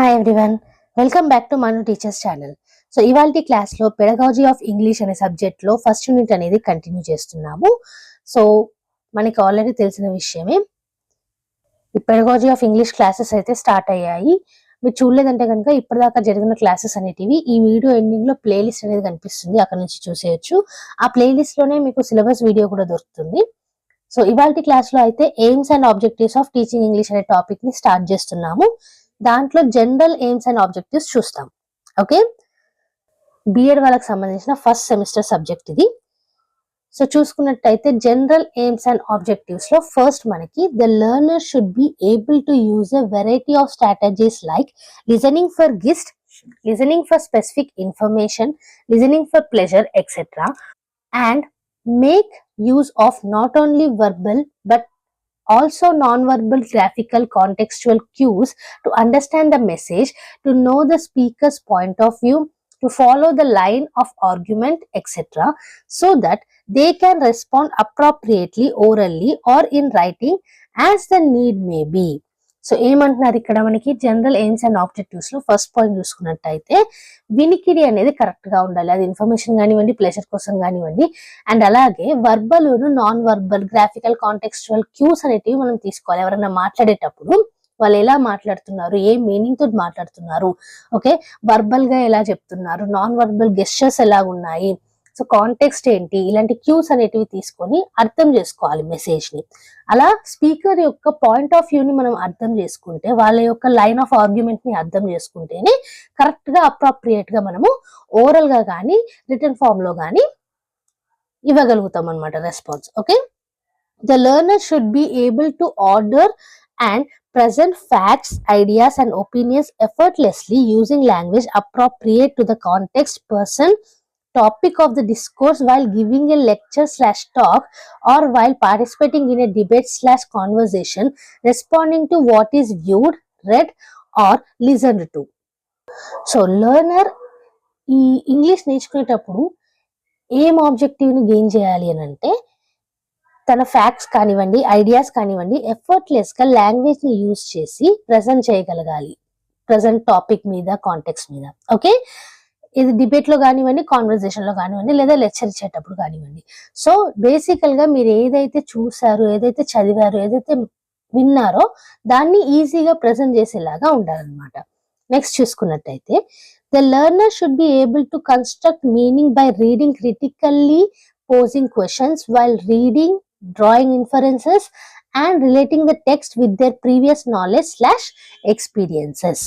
Hi everyone, welcome back to Manu teachers channel. So ఇవాల్టి క్లాస్లో pedagogy of English అనే సబ్జెక్ట్లో ఫస్ట్ యూనిట్ అనేది కంటిన్యూ చేస్తున్నాము. సో మనకి ఆల్రెడీ తెలిసిన విషయమే, ఈ పెడగాజీ ఆఫ్ ఇంగ్లీష్ క్లాసెస్ అయితే స్టార్ట్ అయ్యాయి. మీరు చూడలేదంటే కనుక ఇప్పటిదాకా జరిగిన క్లాసెస్ అనేటివి ఈ వీడియో ఎండింగ్ లో ప్లేలిస్ట్ అనేది కనిపిస్తుంది, అక్కడ నుంచి చూసేయచ్చు. ఆ ప్లేలిస్ట్ లోనే మీకు సిలబస్ వీడియో కూడా దొరుకుతుంది. సో ఇవాల్టి క్లాస్ లో అయితే AIIMS and objectives of teaching English అనే టాపిక్ ని స్టార్ట్ చేస్తున్నాము. దాంట్లో జనరల్ ఎయిమ్స్ అండ్ ఆబ్జెక్టివ్స్ చూస్తాం. ఓకే, బిఎడ్ వాళ్ళకి సంబంధించిన ఫస్ట్ సెమిస్టర్ సబ్జెక్ట్ ఇది. సో చూసుకున్నట్టయితే జనరల్ ఎయిమ్స్ అండ్ ఆబ్జెక్టివ్స్ లో ఫస్ట్ మనకి the learner should be able to use a variety of strategies like listening for gist, listening for specific information, listening for pleasure, etc. and make use of not only verbal but also non-verbal graphical contextual cues to understand the message, to know the speaker's point of view, to follow the line of argument, etc. so that they can respond appropriately orally or in writing as the need may be. So ఏమంటున్నారు ఇక్కడ మనకి general aims and objectives లో first point చూసుకున్నట్టయితే వినికిడి అనేది correct గా ఉండాలి. అది ఇన్ఫర్మేషన్ కానివ్వండి, ప్లెజర్ కోసం కానివ్వండి. అండ్ అలాగే verbal non verbal graphical contextual cues అనేటివి మనం తీసుకోవాలి. ఎవరైనా మాట్లాడేటప్పుడు వాళ్ళు ఎలా మాట్లాడుతున్నారు, ఏ మీనింగ్ తోటి మాట్లాడుతున్నారు, ఓకే, వర్బల్ గా ఎలా చెప్తున్నారు, నాన్ వర్బల్ గెస్చర్స్ ఎలా ఉన్నాయి, సో కాంటెక్స్ట్ ఏంటి, ఇలాంటి క్యూస్ అనేటివి తీసుకొని అర్థం చేసుకోవాలి మెసేజ్ ని. అలా స్పీకర్ యొక్క పాయింట్ ఆఫ్ వ్యూ ని మనం అర్థం చేసుకుంటే, వాళ్ళ యొక్క లైన్ ఆఫ్ ఆర్గ్యుమెంట్ ని అర్థం చేసుకుంటేనే కరెక్ట్ గా అప్రాప్రియేట్ గా మనము ఓరల్ గా కానీ రిటర్న్ ఫామ్ లో కానీ ఇవ్వగలుగుతాం అనమాట response. Okay, the learner should be able to order and present facts, ideas and opinions effortlessly using language appropriate to the context, person, topic of the discourse while giving a lecture/talk or while participating in a debate/conversation, responding to what is viewed, read or listened to. So learner ఈ English నేర్చుకునేటప్పుడు ఏం objective ని gain చేయాలి అని అంటే, తన facts కానివ్వండి, ideas కానివ్వండి, ఎఫర్ట్లెస్ గా లాంగ్వేజ్ ని యూజ్ చేసి ప్రజెంట్ చేయగలగాలి, ప్రజెంట్ టాపిక్ మీద, కాంటెక్స్ట్ మీద. ఓకే, ఇది డిబేట్ లో కానివ్వండి, కాన్వర్సేషన్ లో కానివ్వండి, లేదా లెక్చర్ ఇచ్చేటప్పుడు కానివ్వండి. సో బేసికల్ గా మీరు ఏదైతే చూసారో, ఏదైతే చదివారో, ఏదైతే విన్నారో దాన్ని ఈజీగా ప్రజెంట్ చేసేలాగా ఉండాలన్నమాట. నెక్స్ట్ చూసుకున్నట్టయితే the learner should be able to construct meaning by reading critically, posing questions while reading, drawing inferences and relating the text with their previous knowledge/experiences.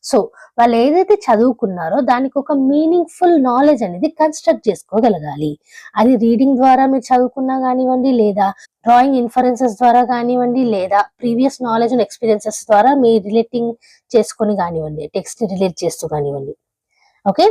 So వాళ్ళు ఏదైతే చదువుకున్నారో దానికి ఒక మీనింగ్ఫుల్ నాలెడ్జ్ అనేది కన్స్ట్రక్ట్ చేసుకోగలగాలి. అది reading ద్వారా మీరు చదువుకున్నా కానివ్వండి, లేదా డ్రాయింగ్ ఇన్ఫరెన్సెస్ ద్వారా కానివ్వండి, లేదా ప్రీవియస్ నాలెడ్జ్ అండ్ ఎక్స్పీరియన్సెస్ ద్వారా మీరు రిలేటింగ్ చేసుకొని కానివ్వండి, టెక్స్ట్ రిలేట్ చేస్తూ కానివ్వండి. Okay,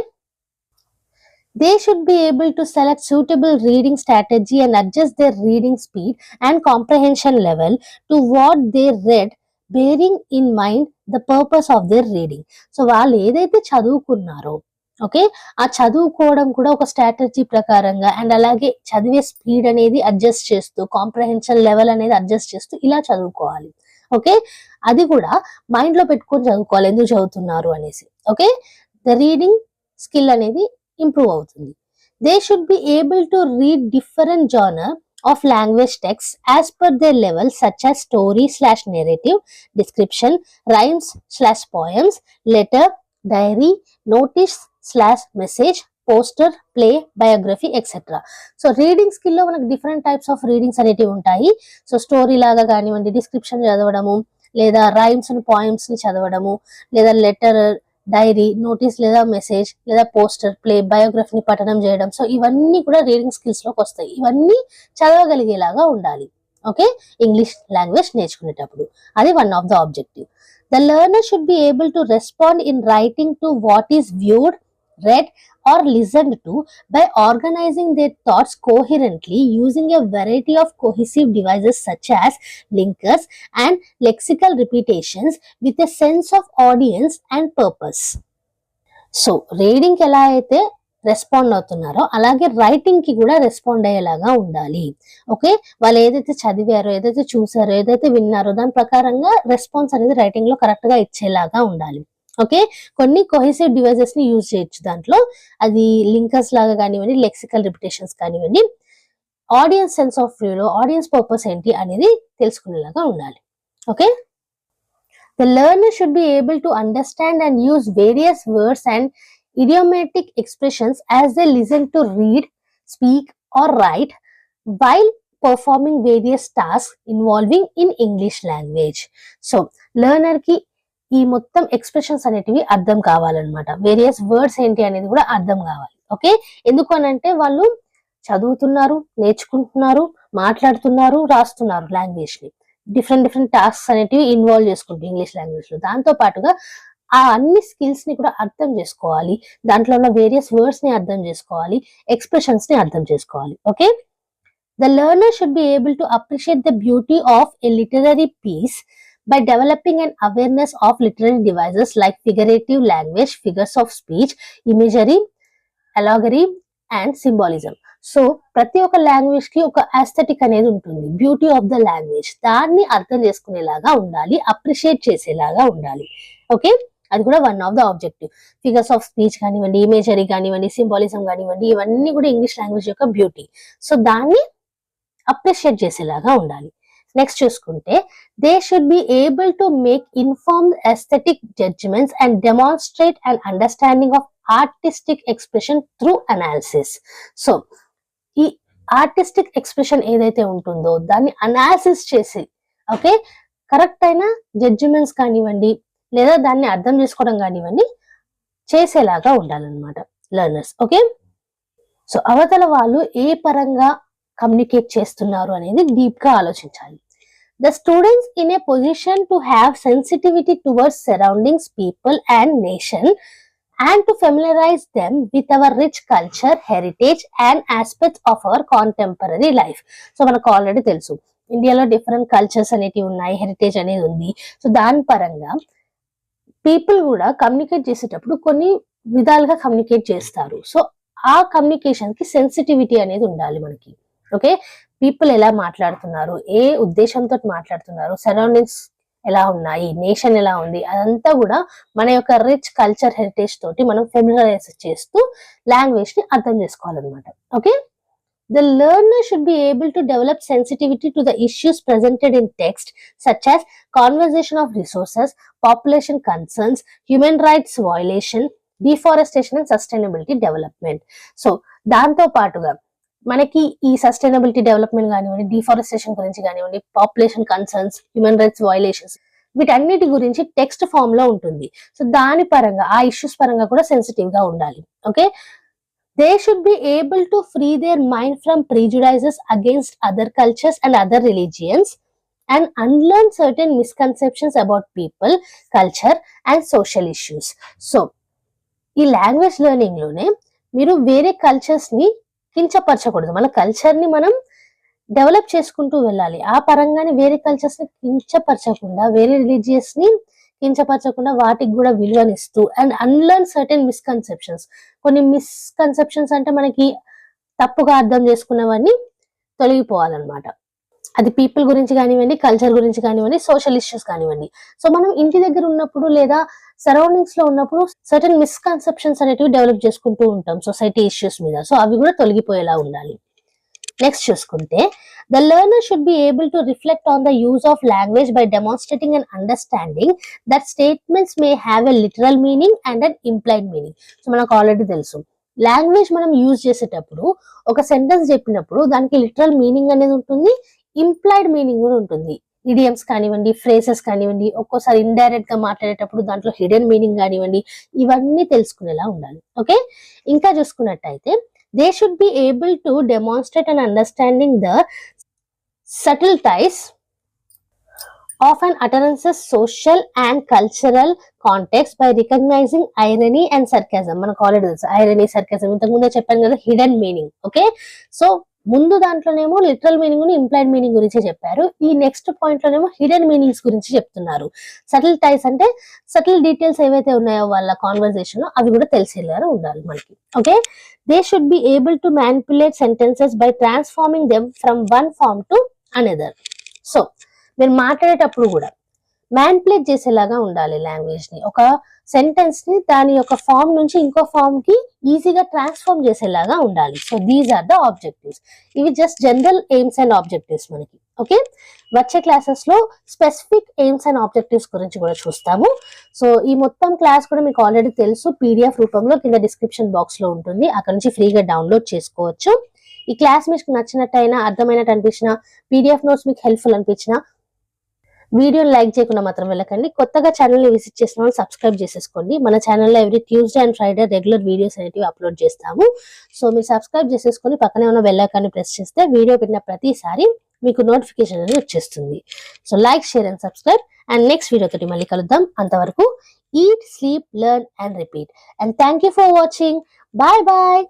they should be able to select suitable reading strategy and adjust their reading speed and comprehension level to what they read, bearing in mind the purpose of their reading. So వాళ్ళు ఏదైతే చదువుకున్నారో, okay, ఆ చదువుకోవడం కూడా ఒక strategy ప్రకారంగా, and అలాగే చదివే speed అనేది అడ్జస్ట్ చేస్తూ, కాంప్రహెన్షన్ లెవెల్ అనేది అడ్జస్ట్ చేస్తూ ఇలా చదువుకోవాలి. ఓకే, అది కూడా మైండ్ లో పెట్టుకొని చదువుకోవాలి ఎందుకు చదువుతున్నారు అనేసి. ఓకే, ద రీడింగ్ స్కిల్ అనేది ఇంప్రూవ్ అవుతుంది. They should be able to read different genre of language text as per their level, such as story narrative, description, rhymes poems, letter, diary, notice message, poster, play, biography, etcetera. So reading స్కిల్లో మనకు different types of readings అనేటివి ఉంటాయి. So story లాగా కానివ్వండి, description చదవడము, లేదా rhymes and poems ని చదవడము, లేదా లెటర్, డైరీ, నోటీస్ లేదా మెసేజ్, లేదా పోస్టర్, ప్లే, బయోగ్రఫీని పఠనం చేయడం. సో ఇవన్నీ కూడా రీడింగ్ స్కిల్స్ లోకి వస్తాయి. ఇవన్నీ చదవగలిగేలాగా ఉండాలి. ఓకే, ఇంగ్లీష్ లాంగ్వేజ్ నేర్చుకునేటప్పుడు అది one of the objective. The learner should be able to respond in writing to what is viewed, read or listened to by organizing their thoughts coherently using a variety of cohesive devices such as linkers and lexical repetitions with a sense of audience and purpose. So reading ఎలా అయితే respond అవుతున్నారో అలాగే writing కి కూడా respond అయ్యేలాగా ఉండాలి. Okay, వాళ్ళు ఏదైతే చదివారో, ఏదైతే చూసారో, ఏదైతే విన్నారో దాని ప్రకారంగా రెస్పాన్స్ అనేది రైటింగ్ లో కరెక్ట్ గా ఇచ్చేలాగా ఉండాలి. ఓకే, కొన్ని కొహెసివ్ డివైజెస్ ని యూజ్ చేయొచ్చు దాంట్లో, అది లింకర్స్ లాగా కానివ్వండి, లెక్సికల్ రిపిటేషన్స్ కానివ్వండి. ఆడియన్స్ సెన్స్ ఆఫ్ వ్యూలో ఆడియన్స్ పర్పస్ ఏంటి అనేది తెలుసుకునేలాగా ఉండాలి. Okay, the learner should be able to understand and use various words and idiomatic expressions as they listen to read, speak or write while performing various tasks involving in English language. So learner ki ఈ మొత్తం expressions అనేటివి అర్థం కావాలన్నమాట. Various words ఏంటి అనేది కూడా అర్థం కావాలి. ఓకే, ఎందుకు అనంటే వాళ్ళు చదువుతున్నారు, నేర్చుకుంటున్నారు, మాట్లాడుతున్నారు, రాస్తున్నారు లాంగ్వేజ్ ని. డిఫరెంట్ టాస్క్స్ అనేటివి ఇన్వాల్వ్ చేసుకుంటారు ఇంగ్లీష్ లాంగ్వేజ్ లో. దాంతో పాటుగా ఆ అన్ని స్కిల్స్ ని కూడా అర్థం చేసుకోవాలి, దాంట్లో ఉన్న వేరియస్ వర్డ్స్ ని అర్థం చేసుకోవాలి, ఎక్స్ప్రెషన్స్ ని అర్థం చేసుకోవాలి. Okay, the learner should be able to appreciate the beauty of a literary piece by developing an awareness of literary devices like figurative language, figures of speech, imagery, allegory and symbolism. So ప్రతి ఒక్క language కి ఒక aesthetic అనేది ఉంటుంది, beauty of the language. దాన్ని అర్థం చేసుకునేలాగా ఉండాలి, అప్రిషియేట్ చేసేలాగా ఉండాలి. ఓకే, అది కూడా one of the objective. Figures of speech కానివ్వండి, ఇమేజరీ కానివ్వండి, సింబాలిజం కానివ్వండి, ఇవన్నీ కూడా ఇంగ్లీష్ లాంగ్వేజ్ యొక్క బ్యూటీ. సో దాన్ని అప్రిషియేట్ చేసేలాగా ఉండాలి. నెక్స్ట్ చూసుకుంటే they should be able to make informed aesthetic judgements and demonstrate and understanding of artistic expression through analysis. So ఈ ఆర్టిస్టిక్ ఎక్స్ప్రెషన్ ఏదైతే ఉంటుందో దాన్ని అనాలిసిస్ చేసి, ఓకే, కరెక్ట్ అయిన జడ్జిమెంట్స్ కానివ్వండి లేదా దాన్ని అర్థం చేసుకోవడం కానివ్వండి చేసేలాగా ఉండాలన్నమాట లెర్నర్స్. ఓకే, సో అవతల వాళ్ళు ఏ పరంగా కమ్యూనికేట్ చేస్తున్నారు అనేది డీప్ గా ఆలోచించాలి. The students in a position to have sensitivity towards surroundings, people and nation and to familiarize them with our rich culture, heritage and aspects of our contemporary life. So మనకు already తెలుసు ఇండియాలో different cultures అనేటివి ఉన్నాయి, heritage అనేది ఉంది. So దాని పరంగా people కూడా కమ్యూనికేట్ చేసేటప్పుడు కొన్ని విధాలుగా కమ్యూనికేట్ చేస్తారు. సో ఆ కమ్యూనికేషన్ కి సెన్సిటివిటీ అనేది ఉండాలి మనకి. ఓకే, పీపుల్ ఎలా మాట్లాడుతున్నారు, ఏ ఉద్దేశంతో మాట్లాడుతున్నారు, సరౌండింగ్స్ ఎలా ఉన్నాయి, నేషన్ ఎలా ఉంది, అదంతా కూడా మన యొక్క రిచ్ కల్చర్ హెరిటేజ్ తోటి మనం ఫెమిలరైజ్ చేస్తూ లాంగ్వేజ్ ని అర్థం చేసుకోవాలన్నమాట. Okay, the learner should be able to develop sensitivity to the issues presented in text such as conservation of resources, population concerns, human rights violation, deforestation and sustainability development. So దాంతో పాటుగా మనకి ఈ sustainability development కానివ్వండి, deforestation గురించి కానివ్వండి, population concerns, human rights violations, వీటన్నిటి గురించి text form లో ఉంటుంది. సో దాని పరంగా ఆ ఇష్యూస్ పరంగా కూడా సెన్సిటివ్ గా ఉండాలి. Okay, they should be able to free their mind from prejudices against other cultures and other religions and unlearn certain misconceptions about people, culture and social issues. So ఈ language learning లోనే మీరు వేరే cultures ని కించపరచకూడదు, మన culture ని మనం develop చేసుకుంటూ వెళ్ళాలి. ఆ పరంగానే వేరే కల్చర్స్ ని కించపరచకుండా, వేరే రిలీజియస్ ని కించపరచకుండా వాటికి కూడా విలువనిస్తూ అండ్ అన్లర్న్ సర్టెన్ మిస్కన్సెప్షన్స్. కొన్ని మిస్కన్సెప్షన్స్ అంటే మనకి తప్పుగా అర్థం చేసుకున్నవన్నీ తొలగిపోవాలన్నమాట. అది పీపుల్ గురించి కానివ్వండి, కల్చర్ గురించి కానివ్వండి, సోషల్ ఇష్యూస్ కానివ్వండి. సో మనం ఇంటి దగ్గర ఉన్నప్పుడు లేదా సరౌండింగ్స్ లో ఉన్నప్పుడు సర్టెన్ మిస్కన్సెప్షన్స్ అనేటివి డెవలప్ చేసుకుంటూ ఉంటాం సొసైటీ ఇష్యూస్ మీద. సో అవి కూడా తొలగిపోయేలా ఉండాలి. నెక్స్ట్ చూసుకుంటే the learner should be able to reflect on the use of language by demonstrating an understanding that statements may have a literal meaning and an implied meaning. So మనకు already తెలుసు language మనం use చేసేటప్పుడు ఒక sentence చెప్పినప్పుడు దానికి literal meaning అనేది ఉంటుంది, implied meaning కూడా ఉంటుంది. ఇడియమ్స్ కానివ్వండి, ఫ్రేసెస్ కానివ్వండి, ఒక్కోసారి ఇండైరెక్ట్ గా మాట్లాడేటప్పుడు దాంట్లో హిడెన్ మీనింగ్ కానివ్వండి, ఇవన్నీ తెలుసుకునేలా ఉండాలి. ఓకే, ఇంకా చూసుకున్నట్టయితే they should be able to demonstrate an understanding the subtle ties of an utterance's social and cultural context by recognizing irony and sarcasm. మనకు ఆల్రెడీ తెలుసు ఐరనీ, సర్కాజం, ఇంతకు ముందే చెప్పాను కదా, హిడెన్ మీనింగ్. ఓకే, సో ముందు దాంట్లోనేమో literal meaning, implied meaning గురించి చెప్పారు. ఈ నెక్స్ట్ పాయింట్ లోనేమో హిడెన్ మీనింగ్స్ గురించి చెప్తున్నారు. సటిల్ టైస్ అంటే సటిల్ డీటెయిల్స్ ఏవైతే ఉన్నాయో వాళ్ళ కాన్వర్సేషన్ లో అవి కూడా తెలిసేలా ఉండాలి మనకి. Okay, they should be able to manipulate sentences by transforming them from one form to another. So మీరు మాట్లాడేటప్పుడు కూడా మ్యానిపులేట్ చేసేలాగా ఉండాలి లాంగ్వేజ్ ని. ఒక సెంటెన్స్ ని దాని యొక్క ఫామ్ నుంచి ఇంకో ఫామ్ కి ఈజీగా ట్రాన్స్ఫార్మ్ చేసేలాగా ఉండాలి. So these are the objectives. ఇవి just general aims and objectives మనకి. ఓకే, వచ్చే క్లాసెస్ లో స్పెసిఫిక్ ఎయిమ్స్ అండ్ ఆబ్జెక్టివ్స్ గురించి కూడా చూస్తాము. సో ఈ మొత్తం క్లాస్ కూడా మీకు ఆల్రెడీ తెలుసు, పీడిఎఫ్ రూపంలో కింద డిస్క్రిప్షన్ బాక్స్ లో ఉంటుంది, అక్కడ నుంచి ఫ్రీగా డౌన్లోడ్ చేసుకోవచ్చు. ఈ క్లాస్ మీకు నచ్చినట్టయినా, అర్థమైనట్టు అనిపించిన, పీడిఎఫ్ నోట్స్ మీకు హెల్ప్ఫుల్ అనిపించిన వీడియోని లైక్ చేయకుండా మాత్రం వెళ్ళకండి. కొత్తగా ఛానల్ ని విజిట్ చేసిన వాళ్ళు సబ్స్క్రైబ్ చేసేసుకోండి. మన ఛానల్లో every Tuesday and Friday regular videos అనేవి అప్లోడ్ చేస్తాము. సో మీరు సబ్స్క్రైబ్ చేసేసుకొని పక్కనే ఉన్న బెల్ ఐకాన్ని ప్రెస్ చేస్తే వీడియో పెట్టిన ప్రతిసారి మీకు నోటిఫికేషన్ అనేది వచ్చేస్తుంది. So like, share and subscribe. And next video తోటి మళ్ళీ కలుద్దాం. అంతవరకు eat, sleep, learn and repeat. And thank you for watching. Bye bye.